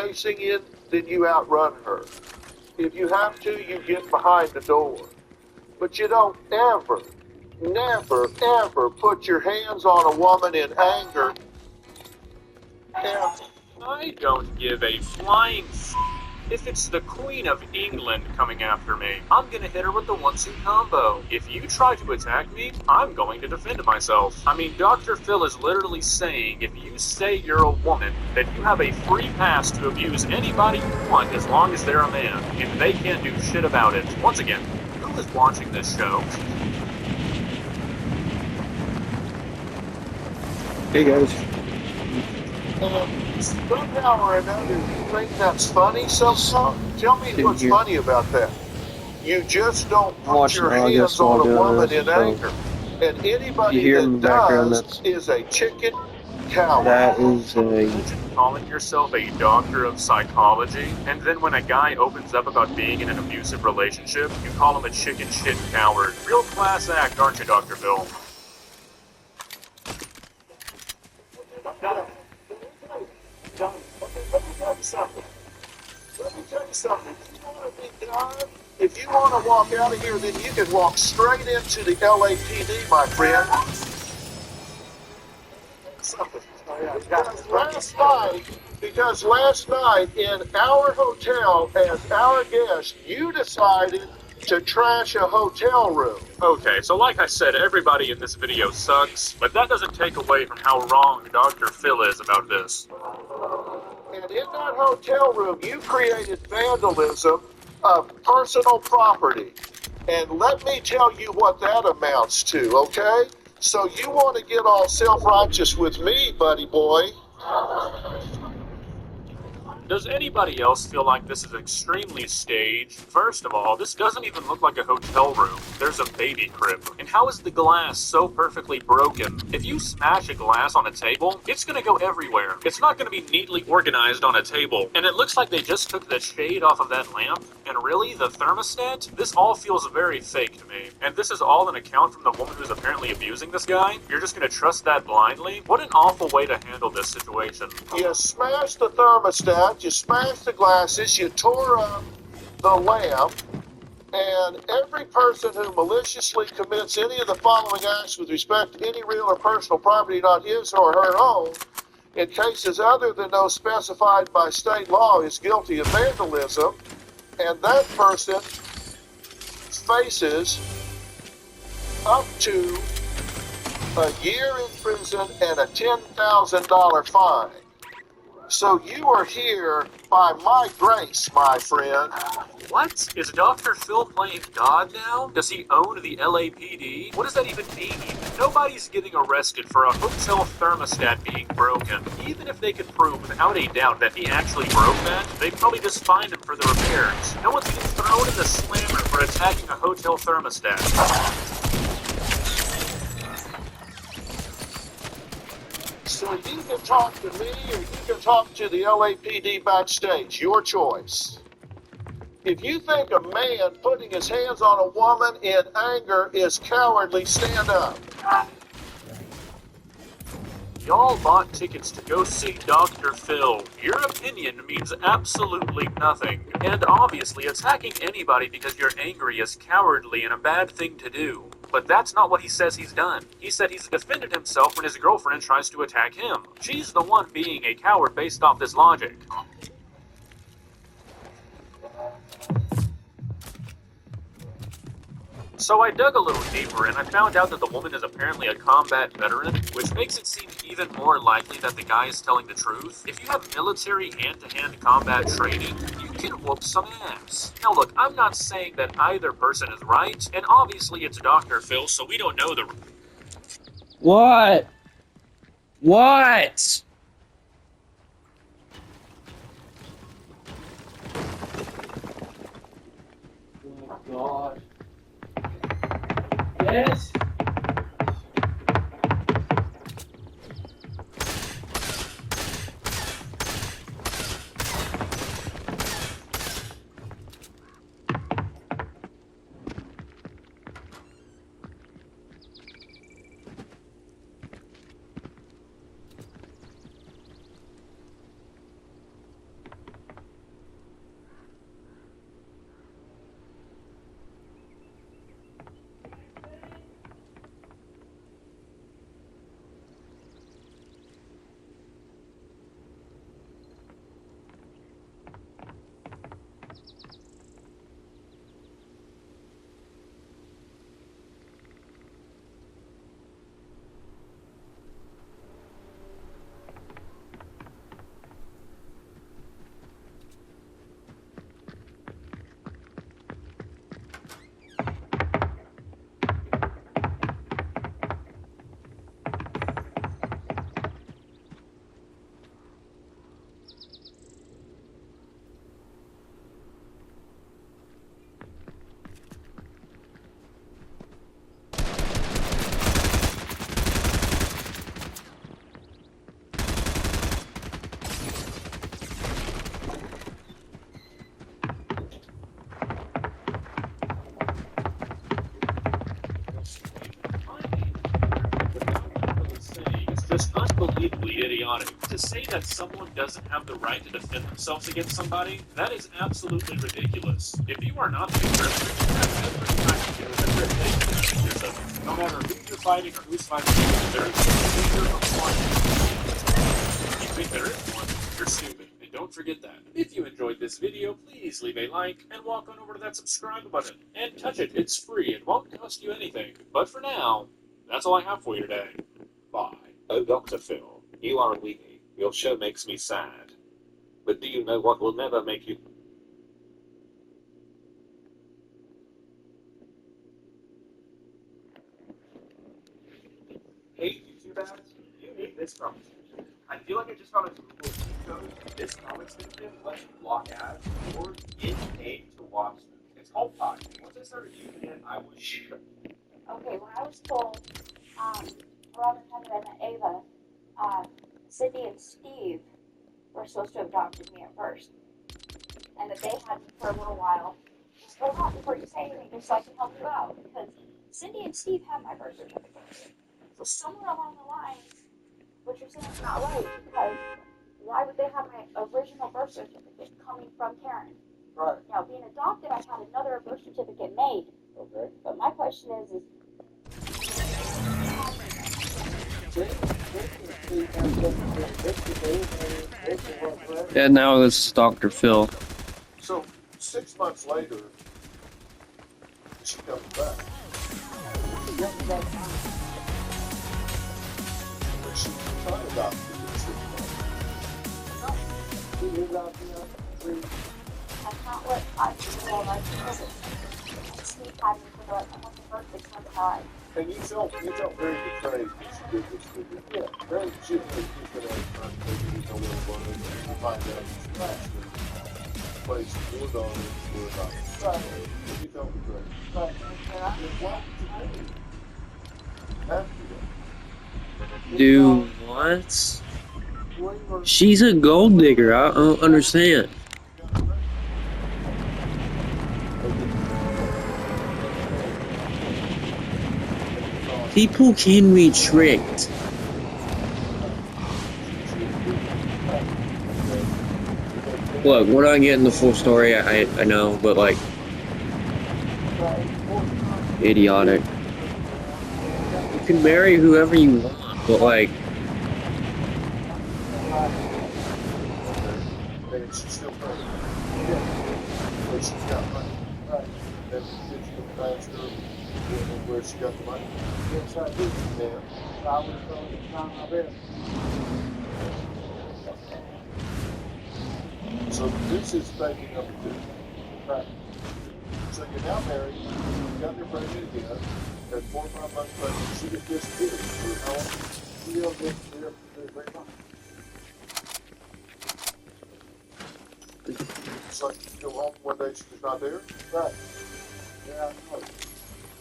racing in, then you outrun her. If you have to, you get behind the door. But you don't ever, never, ever put your hands on a woman in anger. Ever. I don't give a flying if it's the Queen of England coming after me. I'm gonna hit her with the 1-2 combo. If you try to attack me, I'm going to defend myself. I mean, Dr. Phil is literally saying if you say you're a woman, that you have a free pass to abuse anybody you want as long as they're a man, and they can't do shit about it. Once again, who is watching this show? Hey guys. And somehow or another, you think that's funny somehow? Tell me what's funny about that. You just don't put your hands on a woman in anger. And anybody that does is a chicken coward. That is Imagine calling yourself a doctor of psychology, and then when a guy opens up about being in an abusive relationship, you call him a chicken shit coward. Real class act, aren't you, Dr. Phil? Let me tell you something. If you want to walk out of here, then you can walk straight into the LAPD, my friend. Because last night in our hotel, as our guest, you decided to trash a hotel room. Okay, so like I said, everybody in this video sucks, but that doesn't take away from how wrong Dr. Phil is about this. And in that hotel room, you created vandalism of personal property. And let me tell you what that amounts to, okay? So you want to get all self-righteous with me, buddy boy? Does anybody else feel like this is extremely staged? First of all, this doesn't even look like a hotel room. There's a baby crib. And how is the glass so perfectly broken? If you smash a glass on a table, it's gonna go everywhere. It's not gonna be neatly organized on a table. And it looks like they just took the shade off of that lamp. And really, the thermostat? This all feels very fake to me. And this is all an account from the woman who's apparently abusing this guy? You're just gonna trust that blindly? What an awful way to handle this situation. You smashed the thermostat, you smashed the glasses, you tore up the lamp, and every person who maliciously commits any of the following acts with respect to any real or personal property not his or her own, in cases other than those specified by state law, is guilty of vandalism, and that person faces up to a year in prison and a $10,000 fine. So you are here by my grace, my friend. What? Is Dr. Phil playing God now? Does he own the LAPD? What does that even mean? Nobody's getting arrested for a hotel thermostat being broken. Even if they could prove without a doubt that he actually broke that, they'd probably just fine him for the repairs. No one's getting thrown in the slammer for attacking a hotel thermostat. So you can talk to me or you can talk to the LAPD backstage. Your choice. If you think a man putting his hands on a woman in anger is cowardly, stand up. Y'all bought tickets to go see Dr. Phil. Your opinion means absolutely nothing. And obviously, attacking anybody because you're angry is cowardly and a bad thing to do. But that's not what he says he's done. He said he's defended himself when his girlfriend tries to attack him. She's the one being a coward based off this logic. So I dug a little deeper and I found out that the woman is apparently a combat veteran, which makes it seem even more likely that the guy is telling the truth. If you have military hand-to-hand combat training, you can whoop some ass. Now look, I'm not saying that either person is right, and obviously it's Dr. Phil, so we don't know the... What? What? Oh my God. Yes. idiotic. To say that someone doesn't have the right to defend themselves against somebody, that is absolutely ridiculous. If you are not the aggressor, you have every right to do whatever it takes to defend yourself. No matter who you're fighting or who's fighting you, there is no danger of one. If you think there is one, you're stupid. And don't forget that. If you enjoyed this video, please leave a like and walk on over to that subscribe button and touch it. It's free. It won't cost you anything. But for now, that's all I have for you today. Bye. Oh, Dr. Phil, you are a weenie. Your show makes me sad. But do you know what will never make you... Hey, YouTubers, you need this conversation. I feel like I just found a Google cheat code. This comment section lets you block ads or get paid to watch them. It's called Pod. Once I started using it, I was shocked. Okay, when I was told, around the time that I met Ava, Cindy and Steve were supposed to have adopted me at first. And that they had me for a little while. Just hold on before you say anything, just so I can help you out. Because Cindy and Steve have my birth certificate. So somewhere along the line, what you're saying is not right. Because why would they have my original birth certificate coming from Karen? Right. Now, being adopted, I had another birth certificate made. Okay. But my question is And now this is Dr. Phil. So 6 months later, she comes back. But she was trying to adopt you in 6 months. that's not what I feel like. And Steve had me for almost the first 6 months of my life. And you felt very betrayed when she did this to you. Yeah, very. She was going to maybe know where it was, and you find out she crashed the place you were going to about. Right. And you felt betrayed. Right. And why did you do after that? Do what? She's a gold digger. I don't understand. People can be tricked. Look, we're not getting the full story, I know, but like, idiotic. You can marry whoever you want, but like, And she's still pregnant. But she's got money. Right. And did you ask her where she got the money? Yes, I did. Yeah. I was going to find my bed. So this is baby number 2. Right. So you're now married, you got her pregnant again, at 4 or 5 months pregnant, she just disappeared. For how long? She don't disappear for 3 months. It's like you go home one day, she's not there? Right. Yeah, I know.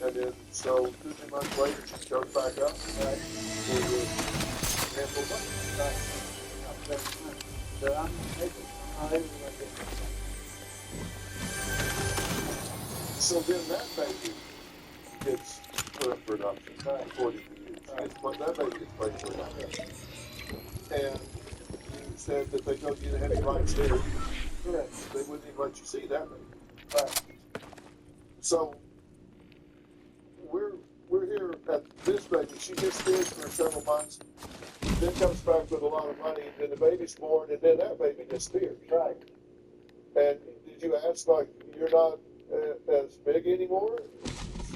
And then, so 2-3 months later, she shows back up. Right. For your handful of money. Right. But I'm not able to get it. So then that baby gets put up for adoption, according to you. That baby gets placed for adoption. And you said that they told you to have any rights there. Correct. They wouldn't even let you see that baby. Right. So we're here at this baby. She disappears for several months, then comes back with a lot of money, then the baby's born, and then that baby disappears. Right. And did you ask, like, you're not as big anymore?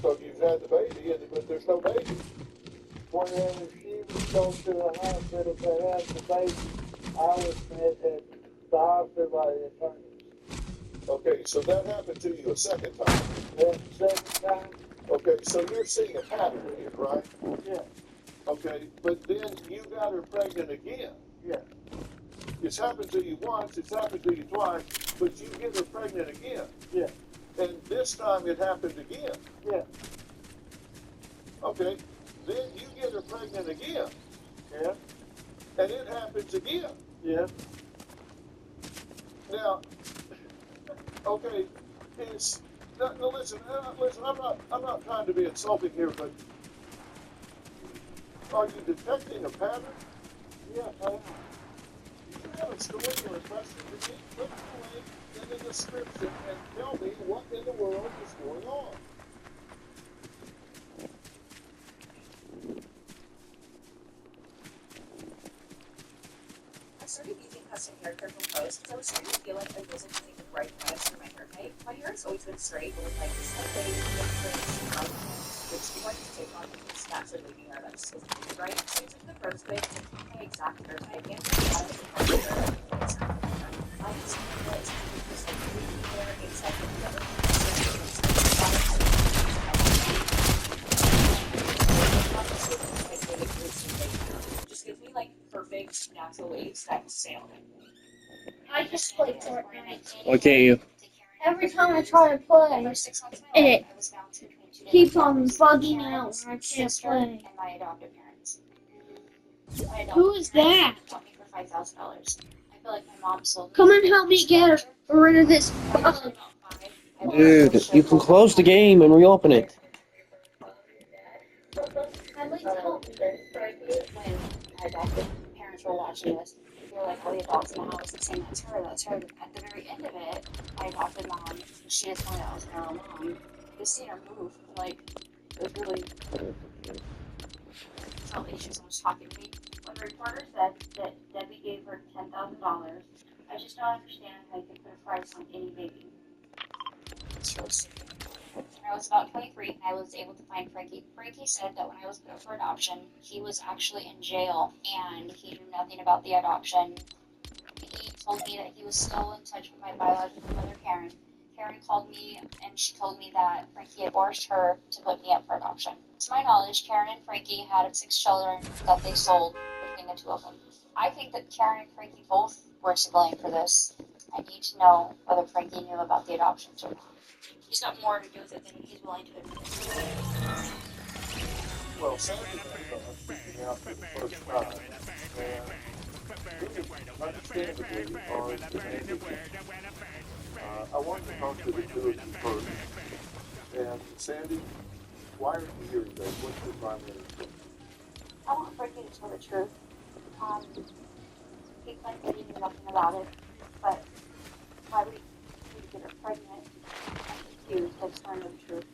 So you've had the baby, but there's no baby. Whenever she was going to the hospital to have the baby, I was at the hospital by the attorneys. Okay, so that happened to you a second time. Yeah, second time. Okay, so you're seeing a pattern here, right? Yeah. Okay, but then you got her pregnant again. Yeah. It's happened to you once, it's happened to you twice, but you get her pregnant again. Yeah. And this time it happened again. Yeah. Okay, then you get her pregnant again. Yeah. And it happens again. Yeah. Now, okay, now listen, I'm not trying to be insulting here, but are you detecting a pattern? Yeah, if you have a story or a question for me, click the link in the description and tell me what in the world is going on. I started using custom hair care from Pose because I was starting to feel like I wasn't using the right products for my hair type. My hair has always been straight, but with like this whole thing, which one to take on these snaps and leaving hair that's supposed to be right. So I took the Pose Quick to keep my exact hair type and my products in my hair. I just feel it's just like wavy hair. It's like if you ever just gives me like perfect natural waves that sail. I just play Fortnite. Okay, Every time I try to play, it keeps on bugging out when I can't play. And my adoptive parents. Who is that? Bought me for $5,000. I feel like my mom sold me. Come and help me get rid of this bug. dude, you can close the game and reopen it. At least help me. When my adoptive parents were watching this, they were like, oh, the adopted mom is saying that's her, that's her. At the very end of it, my adopted mom, she just told me that was her own mom. Just seeing her move, like, it was really, felt like she was almost talking to me. When the reporter said that Debbie gave her $10,000, I just don't understand how you could put a price on any baby. It's really stupid. When I was about 23, I was able to find Frankie. Frankie said that when I was put up for adoption, he was actually in jail and he knew nothing about the adoption. He told me that he was still in touch with my biological mother, Karen. Karen called me and she told me that Frankie had forced her to put me up for adoption. To my knowledge, Karen and Frankie had 6 children that they sold between the two of them. I think that Karen and Frankie both were to blame for this. I need to know whether Frankie knew about the adoptions or not. He's got more to do with it than he's willing to admit. Well, Sandy I'm speaking out for the first time, and we understandably are demanding. I want to talk to the two of you first. And Sandy, why are you here today? What's your primary question? I want Frankie to tell the truth. He claimed that he knew nothing about it, but why would he get her pregnant? I'm confused. I just want to know the truth.